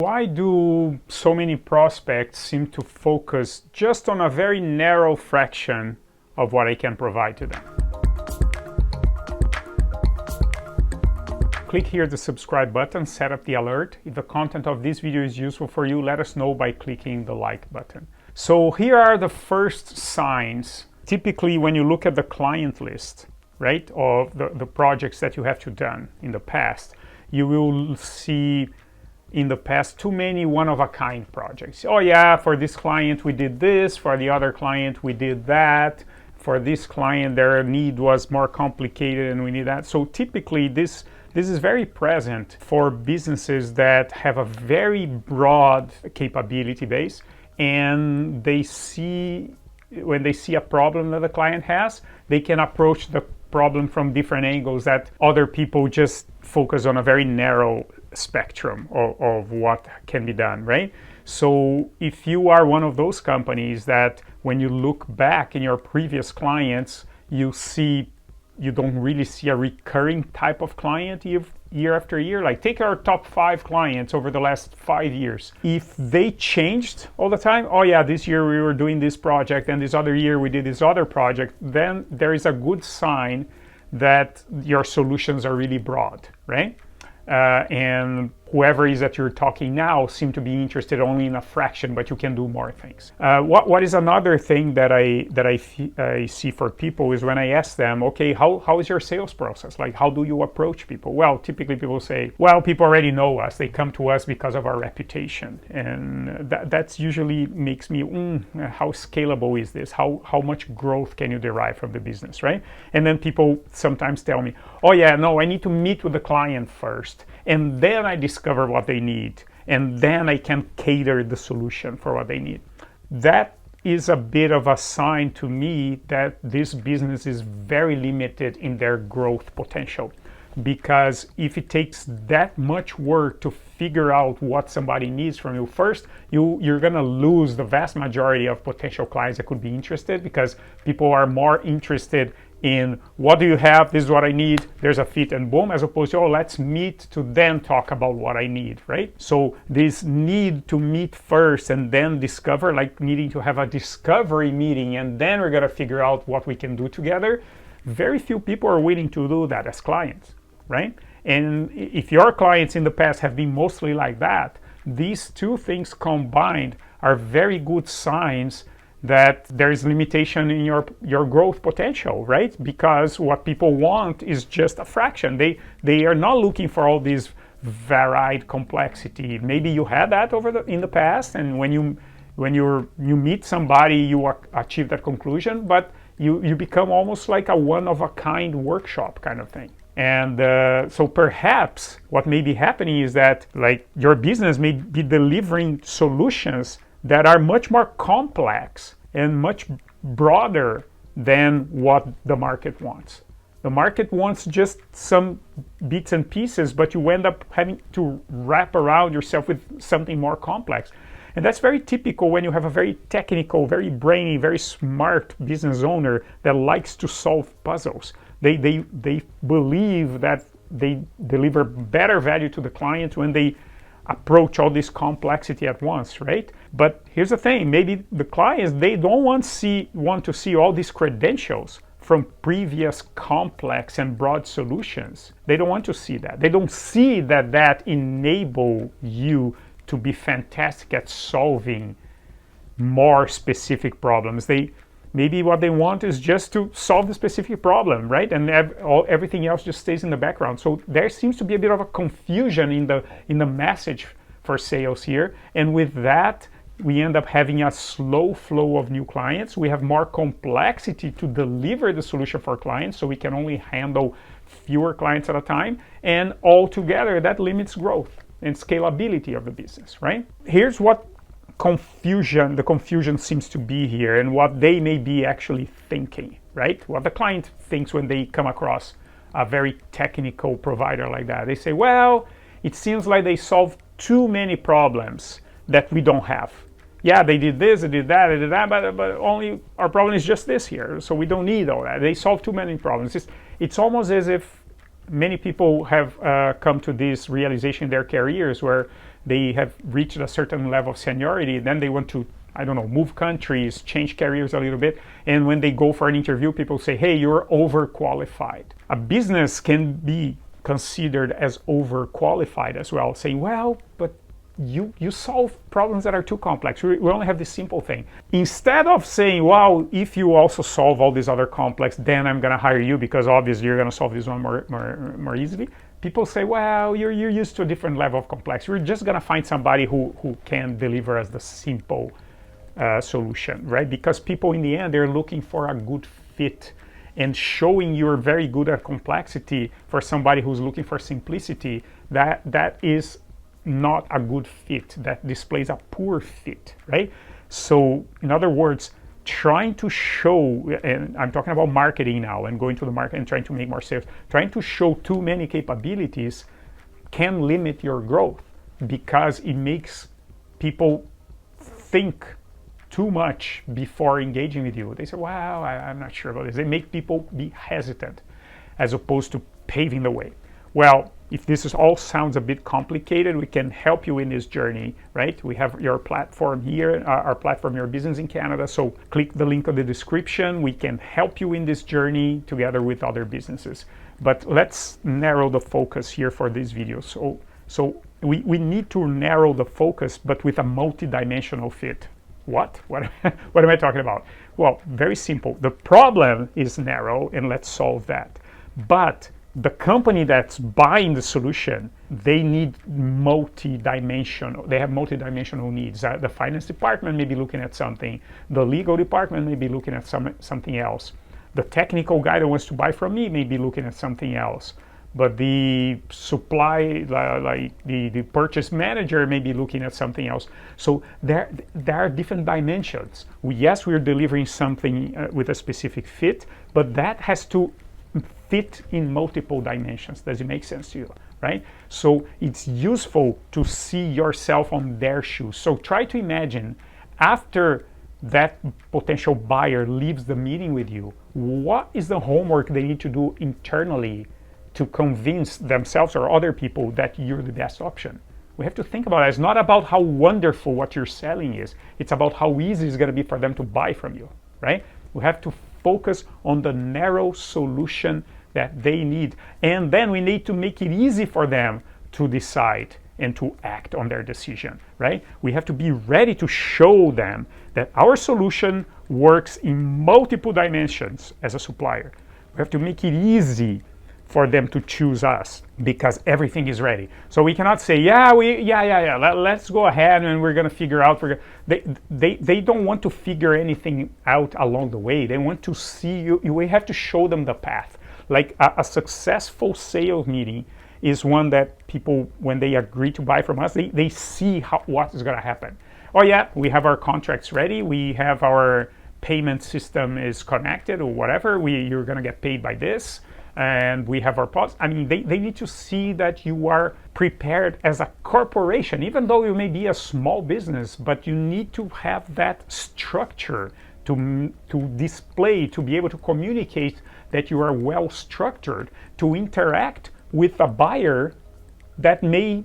Why do so many prospects seem to focus just on a very narrow fraction of what I can provide to them? Click here the subscribe button, set up the alert. If the content of this video is useful for you, let us know by clicking the like button. So here are the first signs. Typically when you look at the client list, right, of the projects that you have done in the past, you will see in the past too many one-of-a-kind projects. Oh yeah, for this client we did this, for the other client we did that, for this client their need was more complicated and we need that. So typically this is very present for businesses that have a very broad capability base, and when they see a problem that the client has, they can approach the problem from different angles that other people just focus on a very narrow spectrum of what can be done, right? So if you are one of those companies that when you look back in your previous clients, you don't really see a recurring type of client year after year. Like take our top 5 clients over the last 5 years. If they changed all the time, oh yeah, this year we were doing this project and this other year we did this other project, then there is a good sign that your solutions are really broad, right? And whoever is that you're talking now seem to be interested only in a fraction, but you can do more things. What is another thing that I see for people is when I ask them, okay, how is your sales process? Like, how do you approach people? Well, typically people say, well, people already know us. They come to us because of our reputation. And that's usually makes me, how scalable is this? How much growth can you derive from the business, right? And then people sometimes tell me, oh yeah, no, I need to meet with the client first. And then I discover what they need, and then I can cater the solution for what they need. That is a bit of a sign to me that this business is very limited in their growth potential, because if it takes that much work to figure out what somebody needs from you first, you're gonna lose the vast majority of potential clients that could be interested, because people are more interested in what do you have, this is what I need, there's a fit, and boom, as opposed to, oh, let's meet to then talk about what I need, right? So this need to meet first and then discover, like needing to have a discovery meeting and then we're gonna figure out what we can do together, very few people are willing to do that as clients, right? And if your clients in the past have been mostly like that, these two things combined are very good signs that there is limitation in your growth potential, right? Because what people want is just a fraction. They are not looking for all this varied complexity. Maybe you had that in the past, and when you meet somebody, you achieve that conclusion, but you become almost like a one-of-a-kind workshop kind of thing. And so perhaps what may be happening is that like your business may be delivering solutions that are much more complex and much broader than what the market wants. The market wants just some bits and pieces, but you end up having to wrap around yourself with something more complex. And that's very typical when you have a very technical, very brainy, very smart business owner that likes to solve puzzles. They believe that they deliver better value to the client when they approach all this complexity at once, right? But here's the thing, maybe the clients, they don't want to see all these credentials from previous complex and broad solutions. They don't want to see that. They don't see that enable you to be fantastic at solving more specific problems. Maybe what they want is just to solve the specific problem, right? And everything else just stays in the background. So there seems to be a bit of a confusion in the message for sales here. And with that, we end up having a slow flow of new clients. We have more complexity to deliver the solution for clients, so we can only handle fewer clients at a time. And altogether, that limits growth and scalability of the business, right? Here's what the confusion seems to be here, and what they may be actually thinking, right? What the client thinks when they come across a very technical provider like that. They say, well, it seems like they solve too many problems that we don't have. Yeah, they did this, they did that, but only our problem is just this here, so we don't need all that. They solve too many problems. It's almost as if many people have come to this realization in their careers where they have reached a certain level of seniority, then they want to, I don't know, move countries, change careers a little bit. And when they go for an interview, people say, hey, you're overqualified. A business can be considered as overqualified as well, saying, well, but you solve problems that are too complex. We only have this simple thing. Instead of saying, wow, if you also solve all these other complex, then I'm going to hire you because obviously you're going to solve this one more easily. People say, well, you're used to a different level of complexity. We're just going to find somebody who can deliver as the simple solution, right? Because people in the end, they're looking for a good fit, and showing you're very good at complexity for somebody who's looking for simplicity, that is not a good fit. That displays a poor fit, right? So in other words, trying to show, and I'm talking about marketing now and going to the market and trying to make more sales, trying to show too many capabilities can limit your growth because it makes people think too much before engaging with you. They say, wow, I'm not sure about this. They make people be hesitant as opposed to paving the way. Well, if this all sounds a bit complicated, we can help you in this journey, right? We have your platform here, our platform, Your Business in Canada. So click the link in the description. We can help you in this journey together with other businesses. But let's narrow the focus here for this video. So we need to narrow the focus, but with a multi-dimensional fit. What am I talking about? Well, very simple. The problem is narrow, and let's solve that. But the company that's buying the solution, they need multi-dimensional. They have multi-dimensional needs. The finance department may be looking at something. The legal department may be looking at something else. The technical guy that wants to buy from me may be looking at something else. But the supply, like the purchase manager may be looking at something else. So there are different dimensions. Yes, we're delivering something with a specific fit, but that has to fit in multiple dimensions. Does it make sense to you, right? So it's useful to see yourself on their shoes. So try to imagine after that potential buyer leaves the meeting with you, what is the homework they need to do internally to convince themselves or other people that you're the best option? We have to think about it. It's not about how wonderful what you're selling is. It's about how easy it's going to be for them to buy from you, right? We have to focus on the narrow solution that they need. And then we need to make it easy for them to decide and to act on their decision, right? We have to be ready to show them that our solution works in multiple dimensions as a supplier. We have to make it easy for them to choose us because everything is ready. So we cannot say, let's go ahead and we're going to figure out. They don't want to figure anything out along the way. They want to see you. We have to show them the path. Like a successful sales meeting is one that people, when they agree to buy from us, they see what is going to happen. Oh yeah, we have our contracts ready. We have our payment system is connected or whatever. You're going to get paid by this. And we have our pods. I mean, they need to see that you are prepared as a corporation, even though you may be a small business, but you need to have that structure to display, to be able to communicate that you are well structured, to interact with a buyer that may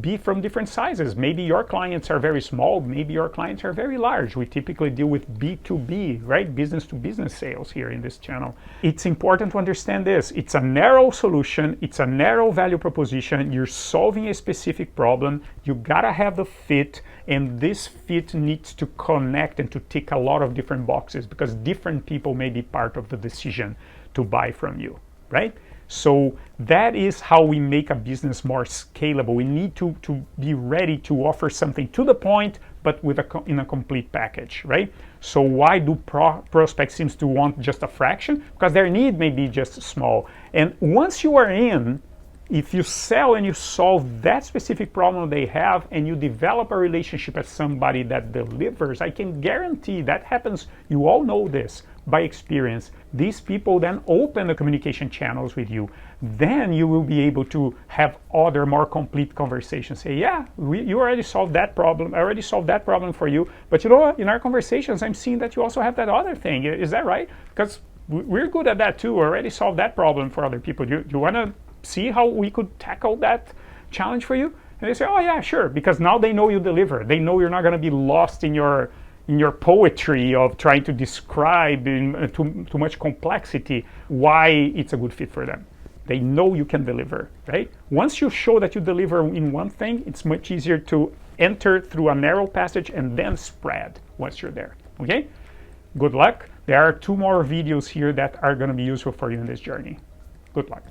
be from different sizes. Maybe your clients are very small, maybe your clients are very large. We typically deal with B2B, right? Business to business sales here in this channel. It's important to understand this. It's a narrow solution, it's a narrow value proposition. You're solving a specific problem. You gotta have the fit, and this fit needs to connect and to tick a lot of different boxes because different people may be part of the decision to buy from you, right? So that is how we make a business more scalable. We need to be ready to offer something to the point, but in a complete package, right? So why do prospects seems to want just a fraction? Because their need may be just small. And once you are in, if you sell and you solve that specific problem they have and you develop a relationship as somebody that delivers, I can guarantee that happens. You all know this by experience. These people then open the communication channels with you. Then you will be able to have other more complete conversations. Say, yeah, you already solved that problem. I already solved that problem for you. But you know what? In our conversations, I'm seeing that you also have that other thing. Is that right? Because we're good at that too. We already solved that problem for other people. Do you want to see how we could tackle that challenge for you? And they say, oh yeah, sure, because now they know you deliver. They know you're not going to be lost in your poetry of trying to describe in too much complexity why it's a good fit for them. They know you can deliver, right? Once you show that you deliver in one thing, it's much easier to enter through a narrow passage and then spread once you're there, okay? Good luck. There are 2 more videos here that are going to be useful for you in this journey. Good luck.